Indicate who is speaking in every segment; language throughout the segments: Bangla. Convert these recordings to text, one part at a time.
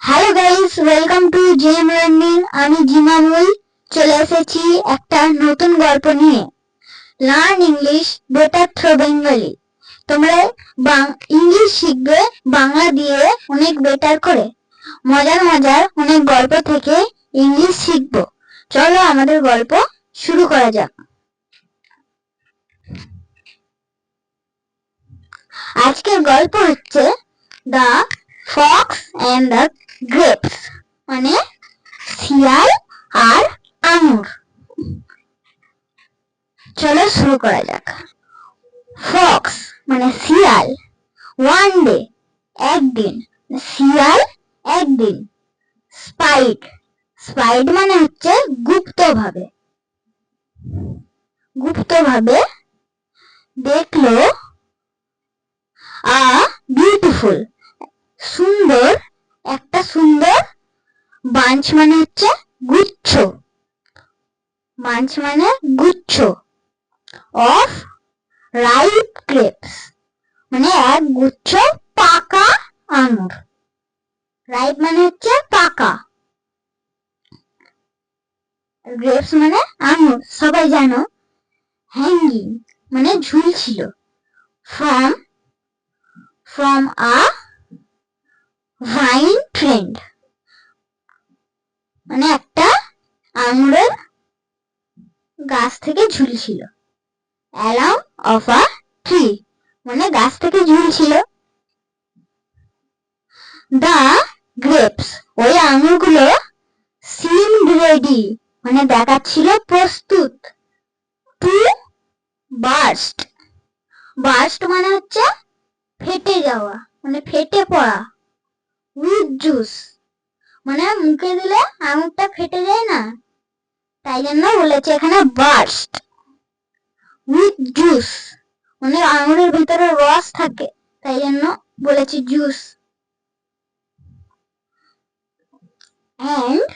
Speaker 1: Hello guys, welcome to JM learning. আমি জিমামুল চলে এসেছি একটা নতুন গল্প নিয়ে। Learn English better through Bengali. তোমরা ইংলিশ শিখবে বাংলা দিয়ে অনেক বেটার করে। মজার মজার অনেক গল্প থেকে ইংলিশ শিখবো। চলো আমাদের গল্প শুরু করা যাক। আজকের গল্প হচ্ছে the fox and the grapes, মানে শিয়াল আর আঙুর। চলো শুরু করা যাক। ফক্স মানে শিয়াল, ওয়ান ডে একদিন, শিয়াল একদিন। স্পাইড, স্পাইড মানে হচ্ছে গুপ্তভাবে, গুপ্তভাবে দেখলো বিউটিফুল, সুন্দর, একটা সুন্দর বাঞ্চ মানে হচ্ছে গুচ্ছ, বাঞ্চ মানে গুচ্ছ অফ রাইপ গ্রেপস, মানে এক গুচ্ছ পাকা আঙুর। রাইপ মানে হচ্ছে পাকা, গ্রেপস মানে আঙুর সবাই জানো। হ্যাঙ্গিং মানে ঝুলছিল, from from a vine trend, মানে একটা আঙুরের গাছ থেকে ঝুলছিল। অ্যালং অফ আ ট্রি মানে গাছ থেকে ঝুলছিল। দা গ্রেপস ওই আঙুরগুলো সিমড রেডি মানে দেখাচ্ছিল প্রস্তুত। টু বার্স্ট, বার্স্ট মানে হচ্ছে ফেটে যাওয়া, মানে ফেটে পড়া। উইথ জুস মানে মুখে দিলে আঙুরটা ফেটে যায় না, তাই জন্য বলেছে এখানে বার্স্ট। উইথ জুস মানে আঙুরের ভিতরে রস থাকে, তাই জন্য বলেছি juice. and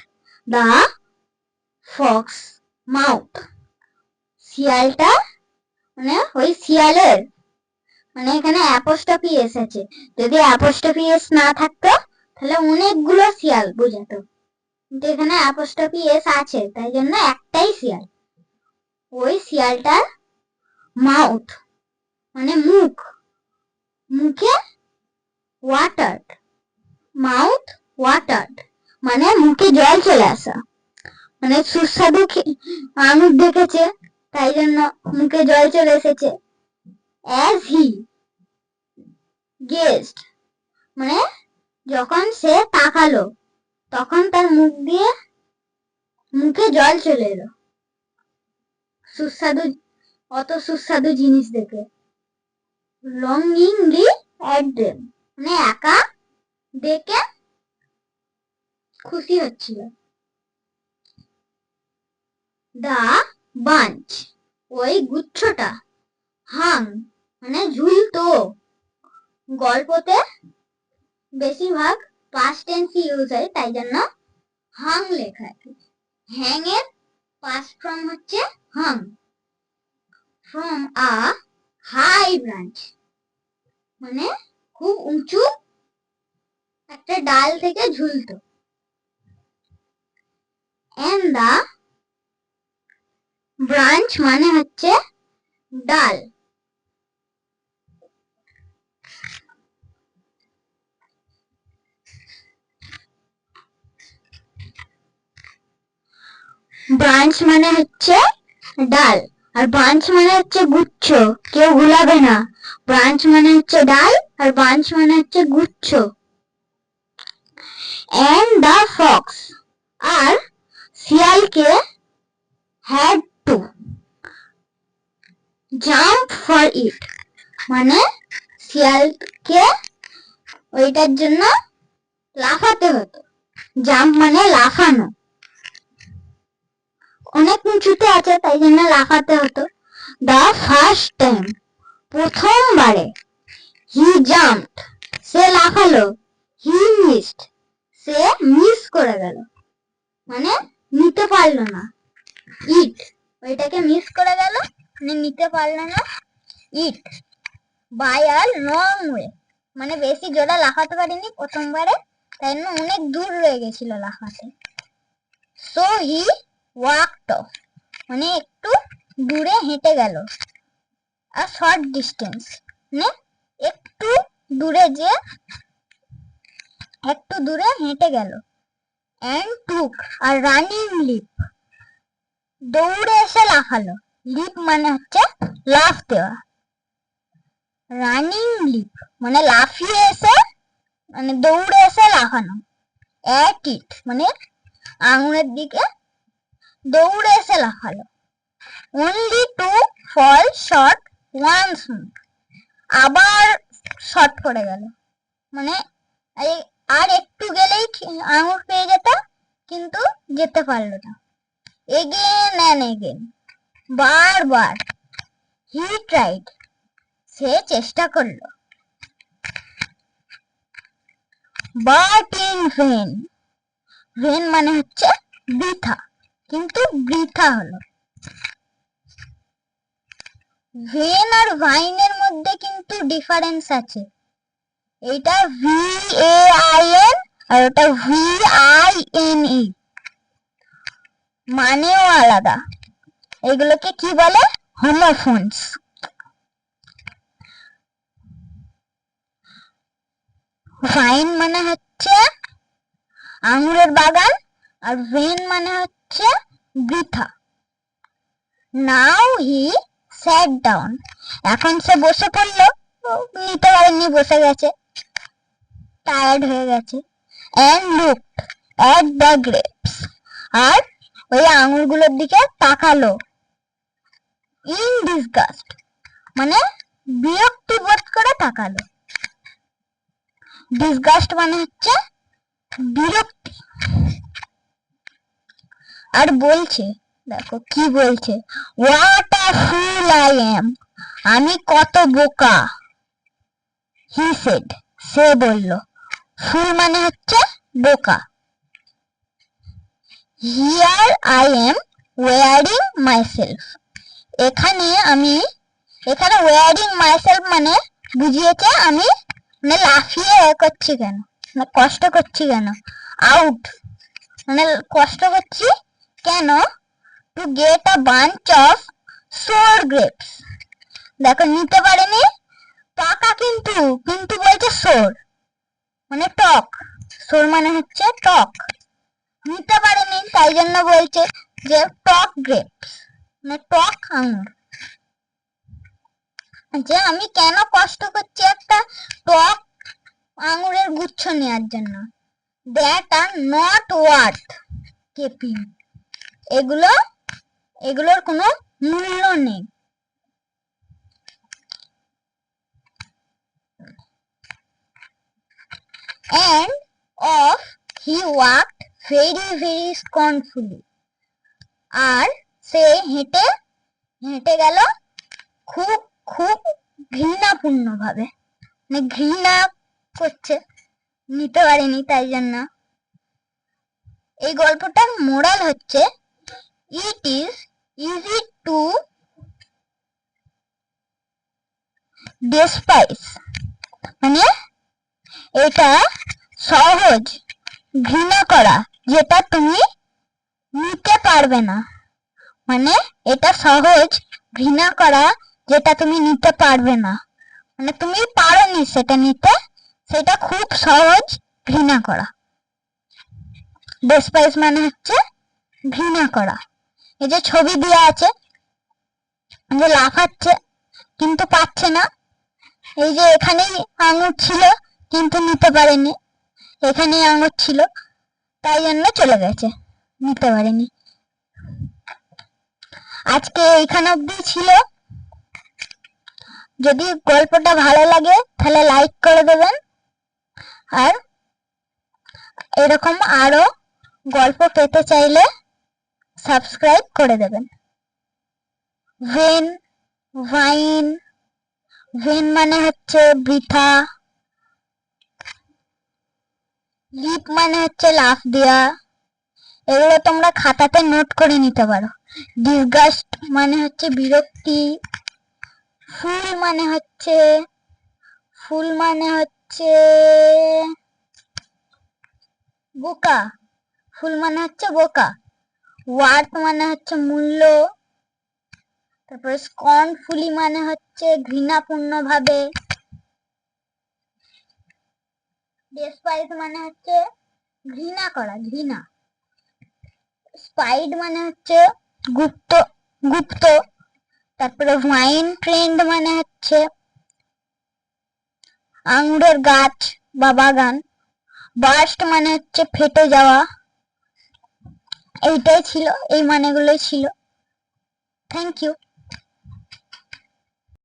Speaker 1: the fox mouth, শিয়ালটা মানে ওই শিয়ালের, মানে এখানে অ্যাপোস্ট্রফি এসেছে, যদি অ্যাপোস্ট্রফি এস না থাকতো তাহলে অনেকগুলো শিয়াল বোঝাতো, কিন্তু এখানে অ্যাপোস্ট্রফি এস আছে তাই জন্য একটাই শিয়াল। ওই শিয়ালটার মাউথ মানে মুখ, মুখে ওয়াটার, মাউথ ওয়াটার মানে মুখে জল চলে আসা, মানে সুস্বাদু আঙুর দেখেছে তাই জন্য মুখে জল চলে এসেছে। অ্যাজ হি গেস্ট মানে যখন সে তাকালো তখন তার মুখ দিয়ে মুখে জল চলে এলো, সুস্বাদু, অত সুস্বাদু জিনিস দেখে। লঙ্গিংলি অ্যাট দেম মানে একা দেখে খুশি হচ্ছিল। দা বাঞ্চ ওই গুচ্ছটা, হাং মানে ঝুলতো, গল্পতে বেশিরভাগ পাস্ট টেন্স ইউজ হয় তাই জন্য হাং লেখা আছে। হ্যাং এর পাস্ট ফর্ম হচ্ছে Hang. From a high branch মানে খুব উঁচু একটা ডাল থেকে ঝুলতো। এন্ড দা ব্রাঞ্চ মানে হচ্ছে ডাল। ব্রাঞ্চ মানে হচ্ছে ডাল, আর বাঞ্চ মানে হচ্ছে গুচ্ছ, কেউ ভুলাবে না। ব্রাঞ্চ মানে হচ্ছে ডাল আর বাঞ্চ মানে হচ্ছে গুচ্ছ। এন্ড দা ফক্স আর শিয়ালকে had to jump for it মানে শিয়ালকে ওইটার জন্য লাফাতে হতো। জাম্প মানে লাফানো, অনেক উঁচুতে আছে তাই জন্য লাফাতে হতো। দা ফার্স্ট টাইম প্রথমবারে, হি জাম্পড সে লাফালো, হি মিসড সে মিস করে গেল মানে নিতে পারলো না। ইট ওইটাকে মিস করে গেল মানে নিতে পারলো না। It by a long way মানে বেশি জোরে লাফাতে পারিনি প্রথমবারে, তাই জন্য অনেক দূর রয়ে গেছিল লাফাতে। সো হি ওয়াকড অফ, মানে একটু দূরে হেঁটে গেল। আ শর্ট ডিস্টেন্স, মানে একটু দূরে হেঁটে গেল। And took a running leap, দৌড়ে এসে লাফালো। লিপ মানে হচ্ছে লাফ দেওয়া। রানিং লিপ মানে লাফিয়ে এসে, মানে দৌড়ে এসে লাফানো। অ্যাট ইট মানে আঙুরের দিকে দৌড়ে এসে লাফালো। Only to fall short once more, আবার শর্ট পড়ে গেল, মানে আর একটু গেলেই আঙুর পেয়ে যেত, কিন্তু যেতে পারলো না। এগেন অ্যান্ড এগেন, বারবার। হি ট্রাইড, সে চেষ্টা করলো। বাট ইন ভেন, ভেন মানে হচ্ছে বৃথা, কিন্তু বৃথা হলো। ভেন আর ভাইনের মধ্যে কিন্তু ডিফারেন্স আছে। এটা VAIN আর ওটা VINE, মানেও আলাদা। এগুলোকে কি বলে? হোমোফোনস। ভাইন মানে হচ্ছে আঙুরের বাগান, আর ভেন মানে হচ্ছে বৃথা। নাও হি স্যাট ডাউন, এখন সে বসে পড়লো। নিতে পারেনি, বসে গেছে, টায়ার্ড হয়ে গেছে। And looked at the grapes, আর ওই আঙুরগুলোর দিকে তাকালো। ইন ডিসগাস্ট মানে বিরক্তি বোধ করে তাকালো। ডিসগাস্ট মানে হচ্ছে বিরক্তি। আর বলছে, দেখো কি বলছে, what a full I am, আমি কত বোকা। হি সেড, সে বলল। ফুল মানে হচ্ছে বোকা। Here I am wiring myself, এখানে ওয়ারিং মাইসেলফ মানে বুঝিয়েছে আমি মানে লাফিয়ে করছি কেন, মানে কষ্ট করছি কেন। আউট মানে কষ্ট করছি কেন। To get a bunch of sour grapes, দেখো নিতে পারেনি পাকা, কিন্তু বলছে সোর মানে টক। সোর মানে হচ্ছে টক, নিতে পারেনি তাই জন্য বলছে যে টক গ্রেপস মানে টক আঙুর। যে আমি কেন কষ্ট করছি একটা টক আঙুরের গুচ্ছ নেওয়ার জন্য। That are not worth capping, এগুলোর কোনো মূল্য নেই। And off he walked very scornfully, আর সে হেঁটে গেল খুব ঘৃণাপূর্ণ ভাবে, মানে ঘৃণা করছে, নিতে পারেনি তাই জন্য। এই গল্পটার মোরাল হচ্ছে, ইট ইজ ইজি টু ডেসপাইস, মানে এটা সহজ ঘৃণা করা যেটা তুমি নিতে পারবে না, মানে এটা সহজ ঘৃণা করা যেটা তুমি নিতে পারবে না, মানে তুমি পারোনি সেটা নিতে, সেটা খুব সহজ ঘৃণা করা। ডেসপাইস মানে হচ্ছে ঘৃণা করা। এই যে ছবি দেওয়া আছে, যে লাফাচ্ছে কিন্তু পাচ্ছে না, এই যে এখানেই আঙুর ছিল কিন্তু নিতে পারেনি, এখানেই আঙুর ছিল তাই জন্য চলে গেছে, নিতে পারেনি। আজকে এইখানে অব্দি ছিল। যদি গল্পটা ভালো লাগে তাহলে লাইক করে দেবেন, আর এরকম আরো গল্প পেতে চাইলে সাবস্ক্রাইব করে দেবেন। ভেন, ভাইন, ভেন মানে হচ্ছে বৃথা, লিপ মানে হচ্ছে লাফ দেওয়া, এগুলো তোমরা খাতাতে নোট করে নিতে পারো। ডিসগাস্ট মানে হচ্ছে বিরক্তি। ফুল মানে হচ্ছে বোকা, ফুল মানে হচ্ছে বোকা। ওয়ার্থ মানে হচ্ছে মূল্য। তারপরে স্কর্নফুলি মানে হচ্ছে ঘৃণাপূর্ণ ভাবে। ডেসপাইস মানে হচ্ছে ঘৃণা করা, ঘৃণা। স্পাইড মানে হচ্ছে গুপ্ত, গুপ্ত। তারপরে ভাইন ট্রেন্ড মানে হচ্ছে আঙুরের গাছ বা বাগান। বার্স্ট মানে হচ্ছে ফেটে যাওয়া। এইটাই ছিল, এই মানেগুলোই ছিল। Thank you.